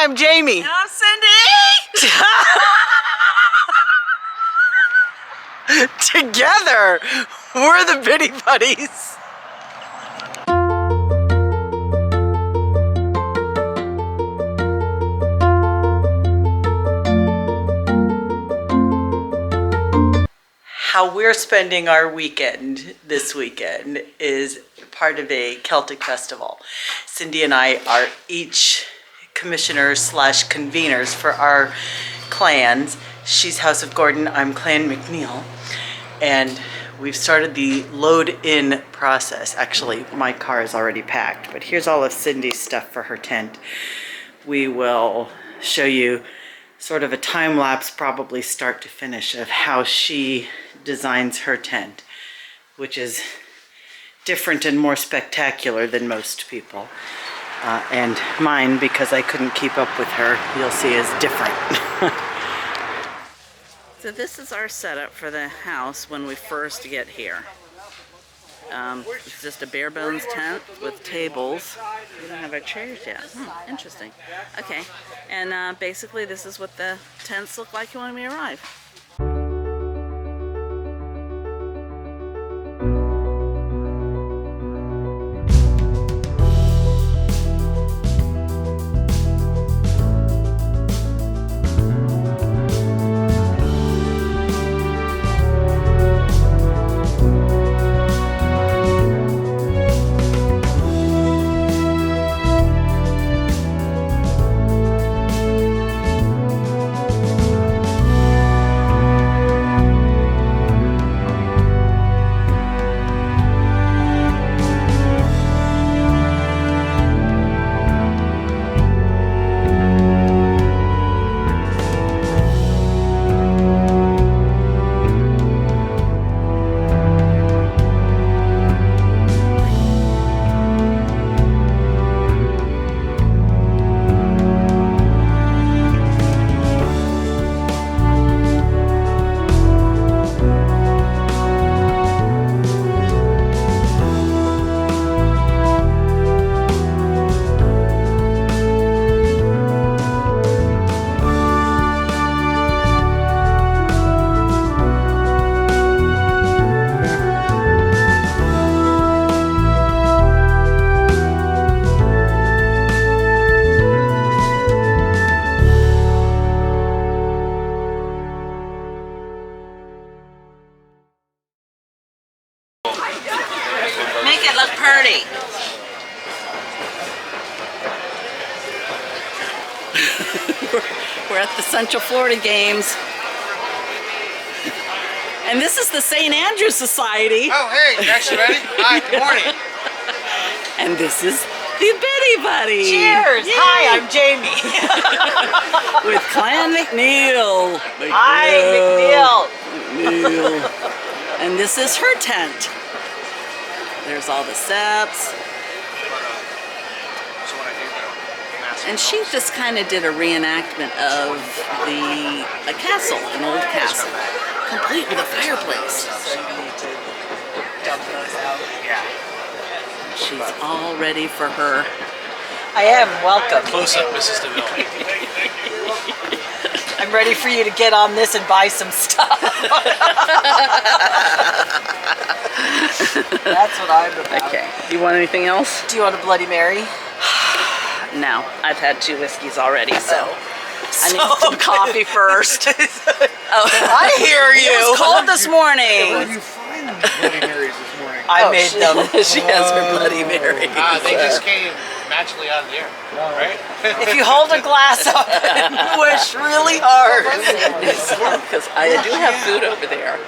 Hi, I'm Jamie. I'm Cindy. Together, we're the Biddy Buddies. How we're spending our weekend this weekend is part of a Celtic festival. Cindy and I are each commissioners slash conveners for our clans. She's House of Gordon, I'm Clan McNeil. And we've started the load-in process. Actually, my car is already packed, but here's all of Cindy's stuff for her tent. We will show you sort of a time lapse, probably start to finish, of how she designs her tent, which is different and more spectacular than most people. And mine, because I couldn't keep up with her, you'll see is different. So this is our setup for the house when we first get here. It's just a bare bones tent with tables. We don't have our chairs yet. Interesting. Okay, and basically this is what the tents look like when we arrive. Make it look pretty. We're at the Central Florida Games. And this is the St. Andrew Society. Oh, hey, you actually ready? Hi, good morning. And this is the Biddy Buddies. Cheers! Yay. Hi, I'm Jamie. With Clan McNeil. Hi, McNeil. McNeil. And this is her tent. There's all the steps. And she just kind of did a reenactment of a castle, an old castle, complete with a fireplace. So you need to dump those out. Yeah. She's all ready for her. I am. Welcome. Close up, Mrs. DeVille. I'm ready for you to get on this and buy some stuff. That's what I'm about. Okay. You want anything else? Do you want a Bloody Mary? No. I've had 2 whiskeys already, so I need some coffee first. I hear you. It was cold this Where morning. did you find these Bloody Marys this morning? I made them. She has her Bloody Mary. They just came magically out of the air, right? If you hold a glass up and wish really hard. Because I do have food over there.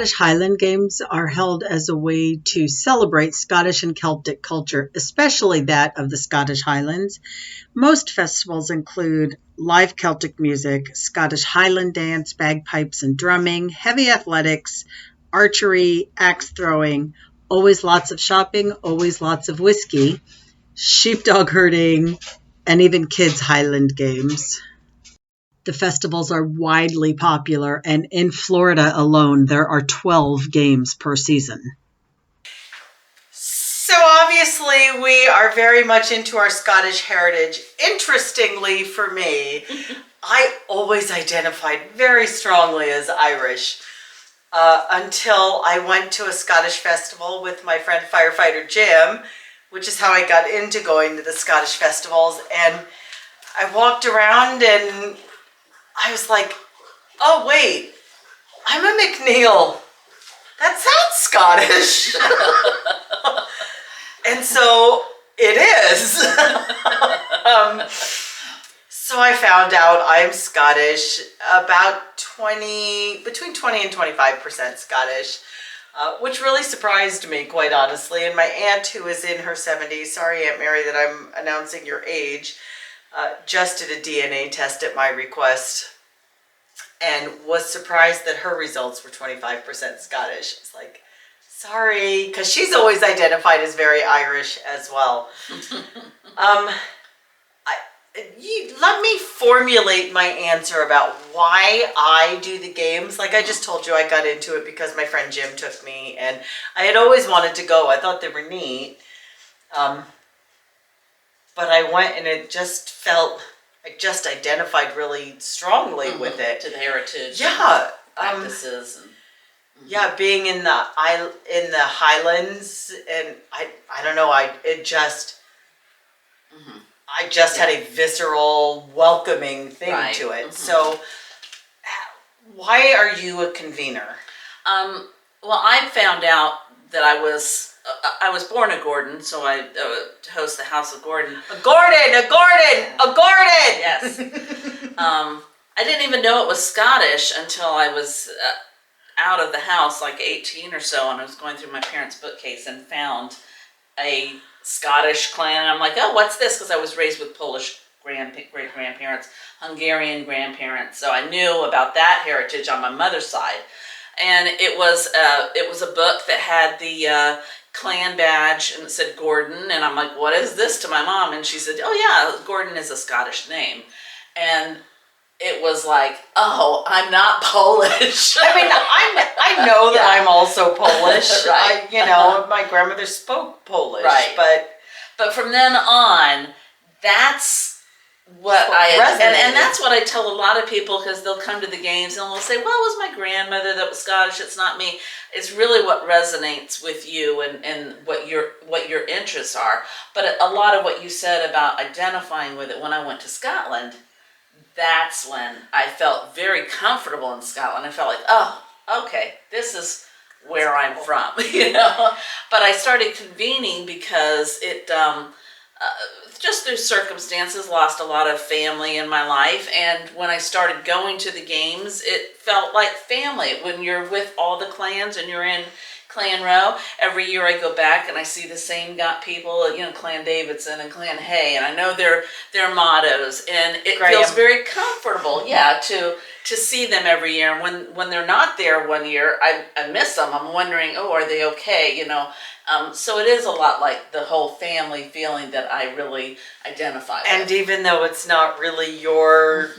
Scottish Highland Games are held as a way to celebrate Scottish and Celtic culture, especially that of the Scottish Highlands. Most festivals include live Celtic music, Scottish Highland dance, bagpipes and drumming, heavy athletics, archery, axe throwing, always lots of shopping, always lots of whiskey, sheepdog herding, and even kids' Highland games. The festivals are widely popular, and in Florida alone, there are 12 games per season. So obviously we are very much into our Scottish heritage. Interestingly for me, I always identified very strongly as Irish until I went to a Scottish festival with my friend Firefighter Jim, which is how I got into going to the Scottish festivals. And I walked around and I was like, oh wait, I'm a McNeil. That sounds Scottish. And so it is. So I found out I'm Scottish, about between 20 and 25% Scottish, which really surprised me, quite honestly. And my aunt, who is in her 70s, sorry Aunt Mary that I'm announcing your age, just did a DNA test at my request and was surprised that her results were 25% Scottish. It's like, sorry, because she's always identified as very Irish as well. Let me formulate my answer about why I do the games. Like I just told you, I got into it because my friend Jim took me, and I had always wanted to go. I thought they were neat. But I went and it just felt, I just identified really strongly with it. To the heritage. Yeah. Practices. Yeah, being in the Highlands, and I don't know, I just had a visceral, welcoming thing to it. So, why are you a convener? Well, I found out that I was born a Gordon, so I host the House of Gordon. A Gordon! Yes. I didn't even know it was Scottish until I was out of the house, like 18 or so, and I was going through my parents' bookcase and found a Scottish clan. And I'm like, oh, what's this? Because I was raised with Polish great-grandparents, Hungarian grandparents, so I knew about that heritage on my mother's side. And it was a book that had the clan badge and it said Gordon, and I'm like, what is this, to my mom? And she said, oh yeah, Gordon is a Scottish name. And it was like, oh, I'm not Polish. I mean, I know that I'm also Polish. Right. My grandmother spoke Polish. Right. But from then on, that's what and that's what I tell a lot of people, because they'll come to the games and they'll say, well, it was my grandmother that was Scottish, it's not me. It's really what resonates with you and what your interests are. But a lot of what you said about identifying with it, when I went to Scotland, that's when I felt very comfortable in Scotland. I felt like, oh, okay, this is where I'm from, But I started convening because it, just through circumstances, lost a lot of family in my life. And when I started going to the games, it felt like family. When you're with all the clans and you're in Clan Row, every year I go back and I see the same people, Clan Davidson and Clan Hay, and I know their mottos, and it feels very comfortable, to see them every year. And when they're not there one year, I miss them. I'm wondering, oh, are they okay? So it is a lot like the whole family feeling that I really identify with. And even though it's not really your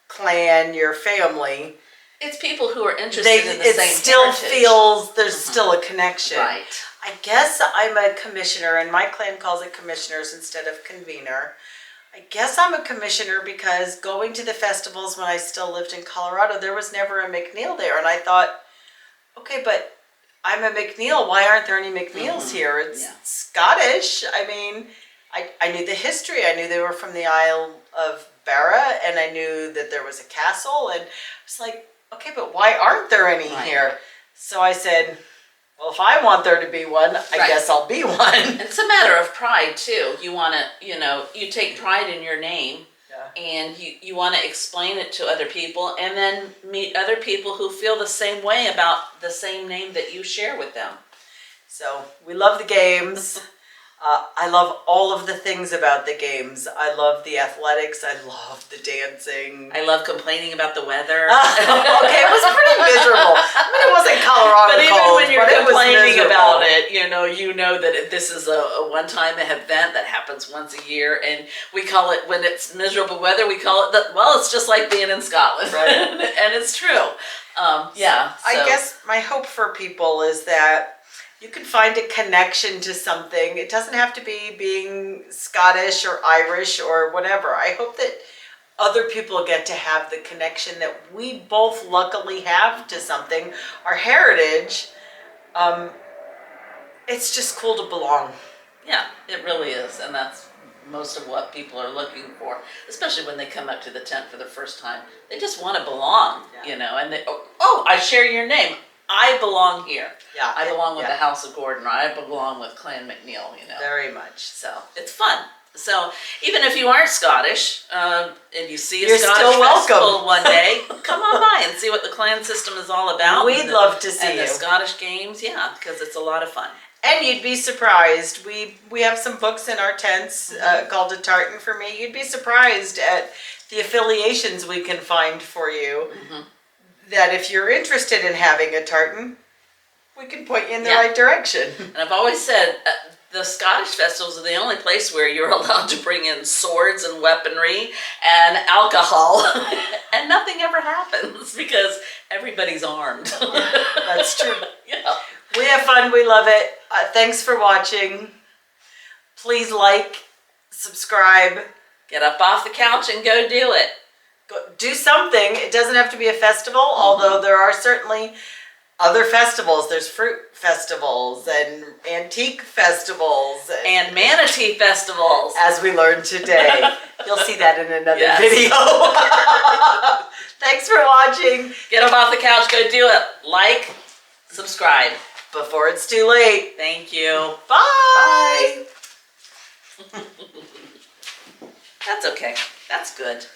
clan, your family, it's people who are interested in the same it still heritage. Feels there's still a connection. Right. I guess I'm a commissioner, and my clan calls it commissioners instead of convener. I guess I'm a commissioner because going to the festivals when I still lived in Colorado, there was never a McNeil there. And I thought, okay, but I'm a McNeil. Why aren't there any McNeils here? It's Scottish. I mean, I knew the history. I knew they were from the Isle of Barra, and I knew that there was a castle. And I was like, okay, but why aren't there any here? So I said, well, if I want there to be one, I guess I'll be one. It's a matter of pride too. You want to, you take pride in your name. Yeah. and you want to explain it to other people, and then meet other people who feel the same way about the same name that you share with them. So we love the games. I love all of the things about the games. I love the athletics. I love the dancing. I love complaining about the weather. Okay, it was pretty miserable. I mean, it wasn't Colorado But even cold, when you're but it was complaining miserable. about it, you know that this is a one-time event that happens once a year, and we call it, when it's miserable weather, we call it it's just like being in Scotland, Right. and it's true. I guess my hope for people is that you can find a connection to something. It doesn't have to be being Scottish or Irish or whatever. I hope that other people get to have the connection that we both luckily have to something, our heritage. It's just cool to belong. Yeah, it really is, and that's most of what people are looking for, especially when they come up to the tent for the first time. They just want to belong, and they, I share your name. I belong here. Yeah, I belong with yeah. the House of Gordon, or I belong with Clan McNeil, Very much. So it's fun. So even if you aren't Scottish, and you see a You're Scottish still welcome. festival one day, come on by and see what the clan system is all about. We'd love to see and you. the Scottish games, because it's a lot of fun. And you'd be surprised. We have some books in our tents called A Tartan for Me. You'd be surprised at the affiliations we can find for you. Mm-hmm. That if you're interested in having a tartan, we can point you in the right direction. And I've always said the Scottish festivals are the only place where you're allowed to bring in swords and weaponry and alcohol, and nothing ever happens because everybody's armed. That's true. Yeah. We have fun. We love it. Thanks for watching. Please like, subscribe. Get up off the couch and go do it. Go, do something. It doesn't have to be a festival, although there are certainly other festivals. There's fruit festivals and antique festivals. And manatee festivals. As we learned today. You'll see that in another video. Thanks for watching. Get up off the couch, go do it. Like, subscribe. Before it's too late. Thank you. Bye. That's okay. That's good.